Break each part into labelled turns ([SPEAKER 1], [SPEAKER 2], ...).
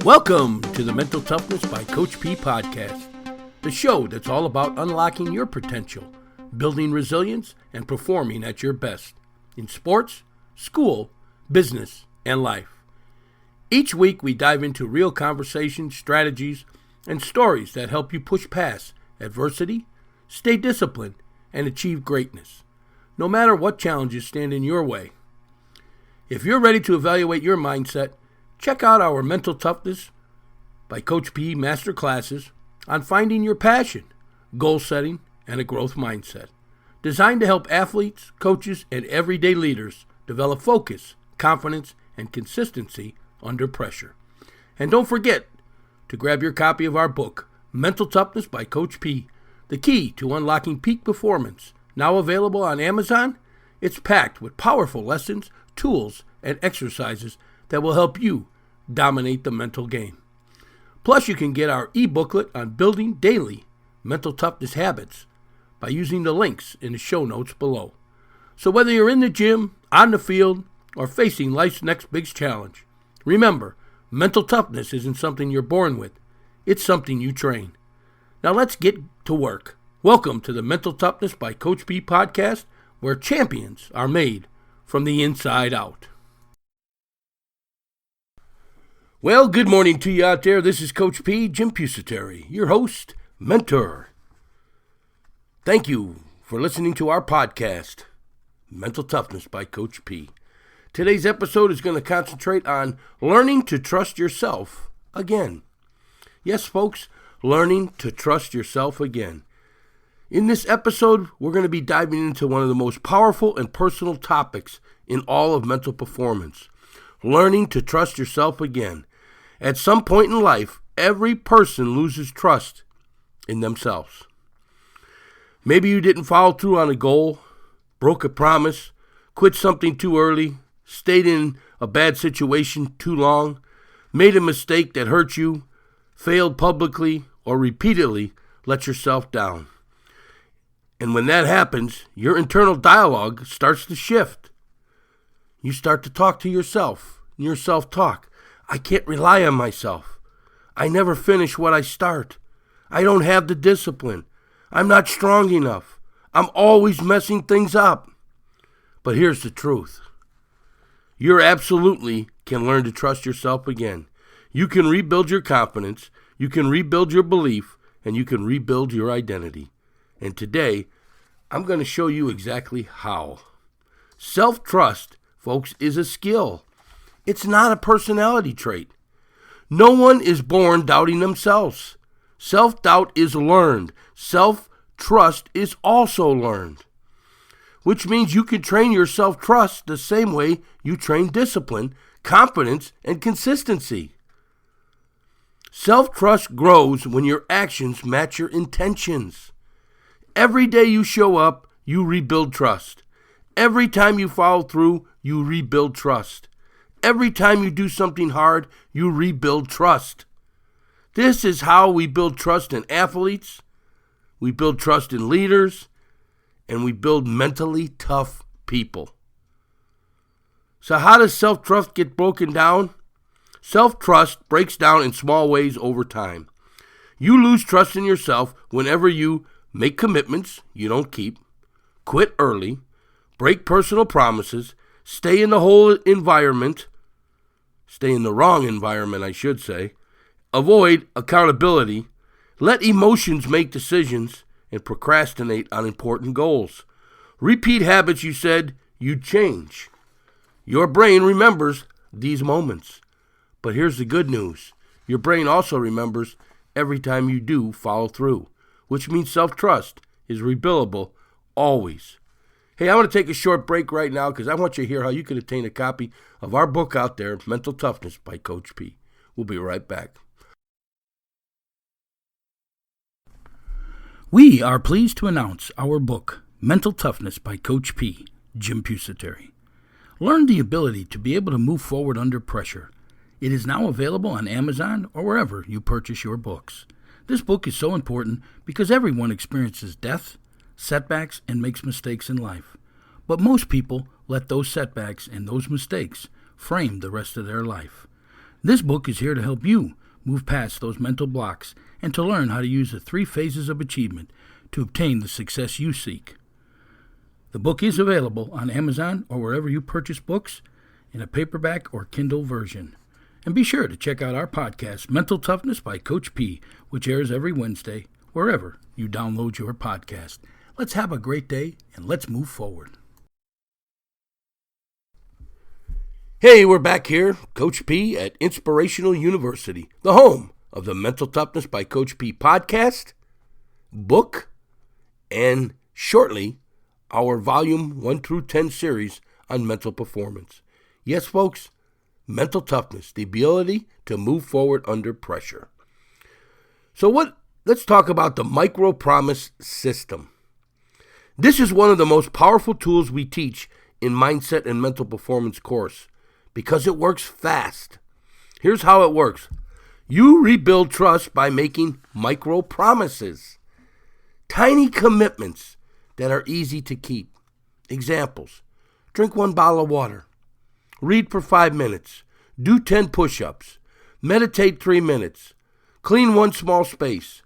[SPEAKER 1] Welcome to the Mental Toughness by Coach P podcast, the show that's all about unlocking your potential, building resilience, and performing at your best in sports, school, business, and life. Each week we dive into real conversations, strategies, and stories that help you push past adversity, stay disciplined, and achieve greatness, no matter what challenges stand in your way. If you're ready to evaluate your mindset, check out our Mental Toughness by Coach P master classes on finding your passion, goal setting, and a growth mindset, designed to help athletes, coaches, and everyday leaders develop focus, confidence, and consistency under pressure. And don't forget to grab your copy of our book, Mental Toughness by Coach P, the key to unlocking peak performance, now available on Amazon. It's packed with powerful lessons, tools, and exercises that will help you dominate the mental game. Plus, you can get our e-booklet on building daily mental toughness habits by using the links in the show notes below. So whether you're in the gym, on the field, or facing life's next big challenge, remember, mental toughness isn't something you're born with. It's something you train. Now let's get to work. Welcome to the Mental Toughness by Coach P podcast, where champions are made from the inside out. Well, good morning to you out there. This is Coach P, Jim Pusateri, your host, mentor. Thank you for listening to our podcast, Mental Toughness by Coach P. Today's episode is going to concentrate on learning to trust yourself again. Yes, folks, learning to trust yourself again. In this episode, we're going to be diving into one of the most powerful and personal topics in all of mental performance, learning to trust yourself again. At some point in life, every person loses trust in themselves. Maybe you didn't follow through on a goal, broke a promise, quit something too early, stayed in a bad situation too long, made a mistake that hurt you, failed publicly, or repeatedly let yourself down. And when that happens, your internal dialogue starts to shift. You start to talk to yourself, your self-talk. I can't rely on myself. I never finish what I start. I don't have the discipline. I'm not strong enough. I'm always messing things up. But here's the truth. You absolutely can learn to trust yourself again. You can rebuild your confidence, you can rebuild your belief, and you can rebuild your identity. And today, I'm going to show you exactly how. Self-trust, folks, is a skill. It's not a personality trait. No one is born doubting themselves. Self-doubt is learned. Self-trust is also learned. Which means you can train your self-trust the same way you train discipline, confidence, and consistency. Self-trust grows when your actions match your intentions. Every day you show up, you rebuild trust. Every time you follow through, you rebuild trust. Every time you do something hard, you rebuild trust. This is how we build trust in athletes, we build trust in leaders, and we build mentally tough people. So how does self-trust get broken down? Self-trust breaks down in small ways over time. You lose trust in yourself whenever you make commitments you don't keep, quit early, break personal promises, stay in the wrong environment, I should say, avoid accountability, let emotions make decisions, and procrastinate on important goals. Repeat habits you said you'd change. Your brain remembers these moments. But here's the good news. Your brain also remembers every time you do follow through, which means self-trust is rebuildable always. Hey, I want to take a short break right now because I want you to hear how you can obtain a copy of our book out there, Mental Toughness by Coach P. We'll be right back. We are pleased to announce our book, Mental Toughness by Coach P, Jim Pusateri. Learn the ability to be able to move forward under pressure. It is now available on Amazon or wherever you purchase your books. This book is so important because everyone experiences death, setbacks, and makes mistakes in life. But most people let those setbacks and those mistakes frame the rest of their life.
[SPEAKER 2] This book is here to help you move past those mental blocks and to learn how to use the 3 phases of achievement to obtain the success you seek. The book is available on Amazon or wherever you purchase books in a paperback or Kindle version. And be sure to check out our podcast, Mental Toughness by Coach P, which airs every Wednesday, wherever you download your podcast. Let's have a great day, and let's move forward.
[SPEAKER 1] Hey, we're back here, Coach P at Inspirational University, the home of the Mental Toughness by Coach P podcast, book, and shortly, our Volume 1 through 10 series on mental performance. Yes, folks, mental toughness, the ability to move forward under pressure. So let's talk about the micro-promise system. This is one of the most powerful tools we teach in Mindset and Mental Performance course because it works fast. Here's how it works. You rebuild trust by making micro-promises, tiny commitments that are easy to keep. Examples: drink 1 bottle of water, read for 5 minutes, do 10 push-ups, meditate 3 minutes, clean 1 small space,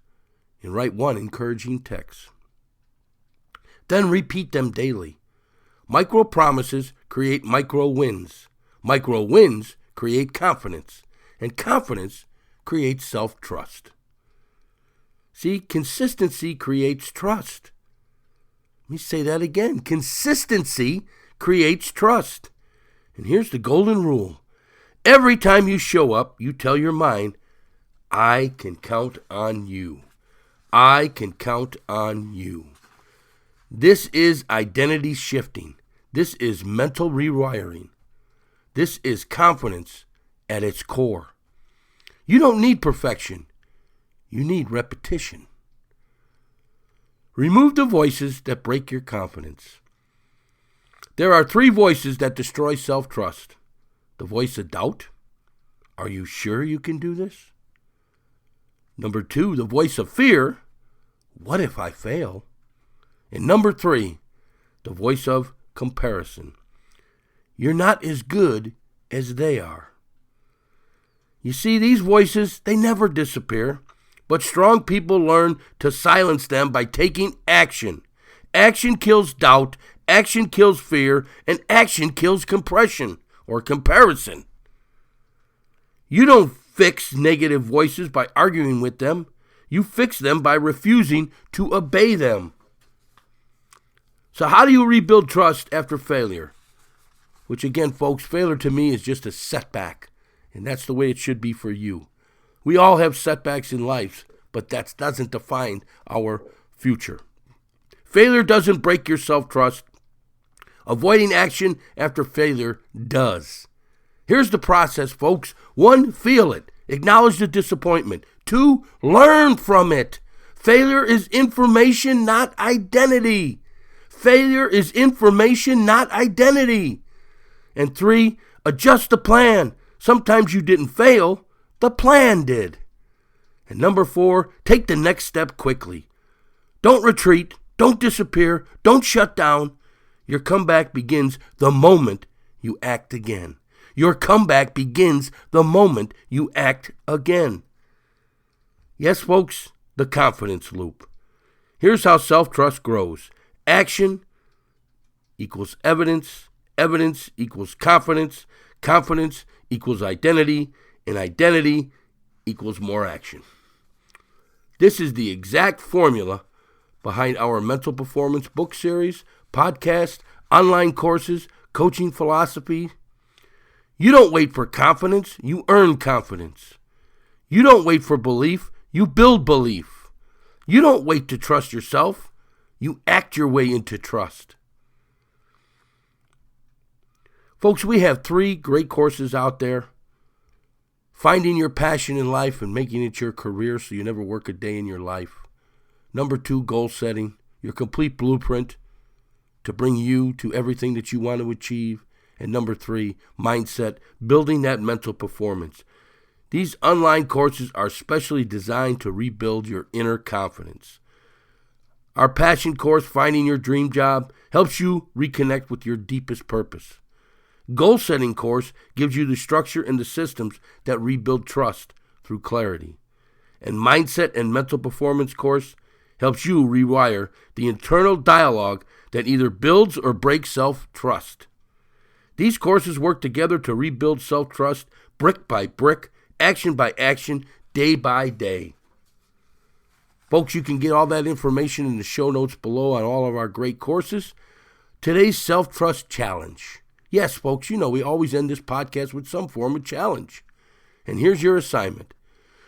[SPEAKER 1] and write 1 encouraging text. Then repeat them daily. Micro promises create micro wins. Micro wins create confidence, and confidence creates self-trust. See, consistency creates trust. Let me say that again. Consistency creates trust. And here's the golden rule. Every time you show up, you tell your mind, I can count on you. I can count on you. This is identity shifting. This is mental rewiring. This is confidence at its core. You don't need perfection. You need repetition. Remove the voices that break your confidence. There are 3 voices that destroy self-trust. The voice of doubt. Are you sure you can do this? Number 2, the voice of fear. What if I fail? And number 3, the voice of comparison. You're not as good as they are. You see, these voices, they never disappear, but strong people learn to silence them by taking action. Action kills doubt, action kills fear, and action kills compression or comparison. You don't fix negative voices by arguing with them. You fix them by refusing to obey them. So how do you rebuild trust after failure? Which again, folks, failure to me is just a setback. And that's the way it should be for you. We all have setbacks in life, but that doesn't define our future. Failure doesn't break your self-trust. Avoiding action after failure does. Here's the process, folks. 1, feel it. Acknowledge the disappointment. 2, learn from it. Failure is information, not identity. Failure is information, not identity. And 3, adjust the plan. Sometimes you didn't fail, the plan did. And number 4, take the next step quickly. Don't retreat, don't disappear, don't shut down. Your comeback begins the moment you act again. Your comeback begins the moment you act again. Yes, folks, the confidence loop. Here's how self-trust grows. Action equals evidence. Evidence equals confidence. Confidence equals identity. And identity equals more action. This is the exact formula behind our mental performance book series, podcast, online courses, coaching philosophy. You don't wait for confidence, you earn confidence. You don't wait for belief, you build belief. You don't wait to trust yourself, you act your way into trust. Folks, we have 3 great courses out there. Finding your passion in life and making it your career so you never work a day in your life. Number 2, goal setting, your complete blueprint to bring you to everything that you want to achieve. And number 3, mindset, building that mental performance. These online courses are specially designed to rebuild your inner confidence. Our passion course, Finding Your Dream Job, helps you reconnect with your deepest purpose. Goal-setting course gives you the structure and the systems that rebuild trust through clarity. And mindset and mental performance course helps you rewire the internal dialogue that either builds or breaks self-trust. These courses work together to rebuild self-trust brick by brick, action by action, day by day. Folks, you can get all that information in the show notes below on all of our great courses. Today's self-trust challenge. Yes, folks, you know we always end this podcast with some form of challenge. And here's your assignment.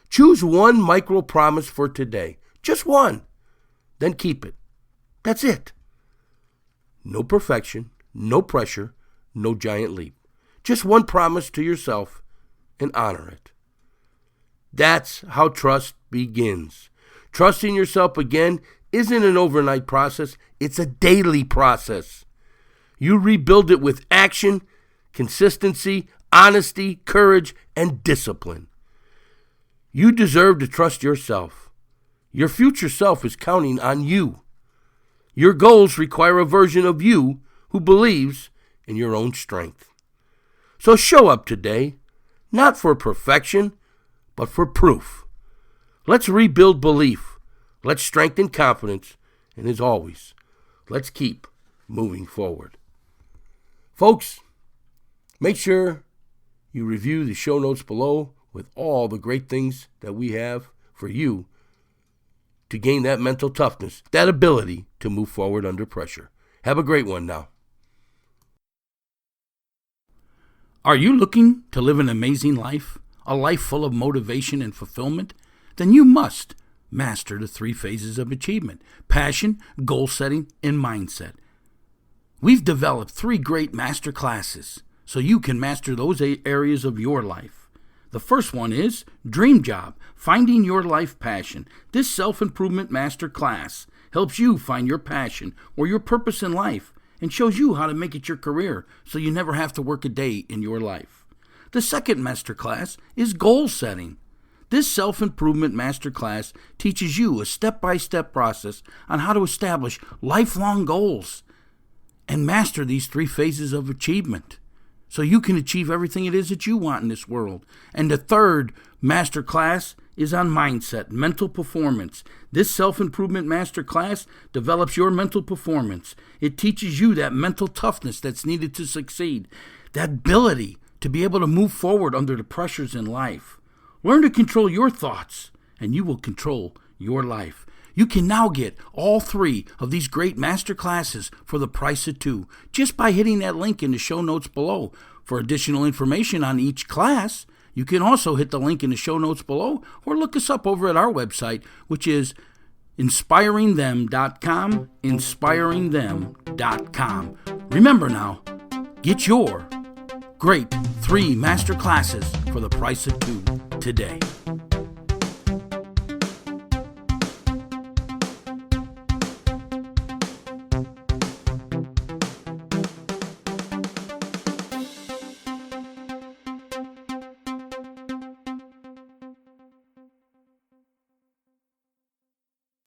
[SPEAKER 1] Choose one micro promise for today. Just one. Then keep it. That's it. No perfection, no pressure, no giant leap. Just one promise to yourself and honor it. That's how trust begins. Trusting yourself again isn't an overnight process. It's a daily process. You rebuild it with action, consistency, honesty, courage, and discipline. You deserve to trust yourself. Your future self is counting on you. Your goals require a version of you who believes in your own strength. So show up today, not for perfection, but for proof. Let's rebuild belief. Let's strengthen confidence. And as always, let's keep moving forward. Folks, make sure you review the show notes below with all the great things that we have for you to gain that mental toughness, that ability to move forward under pressure. Have a great one now.
[SPEAKER 2] Are you looking to live an amazing life, a life full of motivation and fulfillment? Then you must master the 3 phases of achievement: passion, goal setting, and mindset. We've developed 3 great master classes so you can master those areas of your life. The first one is Dream Job, Finding Your Life Passion. This self-improvement master class helps you find your passion or your purpose in life and shows you how to make it your career so you never have to work a day in your life. The second master class is Goal Setting. This self-improvement master class teaches you a step-by-step process on how to establish lifelong goals and master these 3 phases of achievement so you can achieve everything it is that you want in this world. And the third master class is on mindset, mental performance. This self-improvement master class develops your mental performance. It teaches you that mental toughness that's needed to succeed, that ability to be able to move forward under the pressures in life. Learn to control your thoughts, and you will control your life. You can now get all 3 of these great master classes for the price of 2 just by hitting that link in the show notes below. For additional information on each class, you can also hit the link in the show notes below or look us up over at our website, which is inspiringthem.com, inspiringthem.com. Remember now, get your great 3 master classes for the price of 2 today.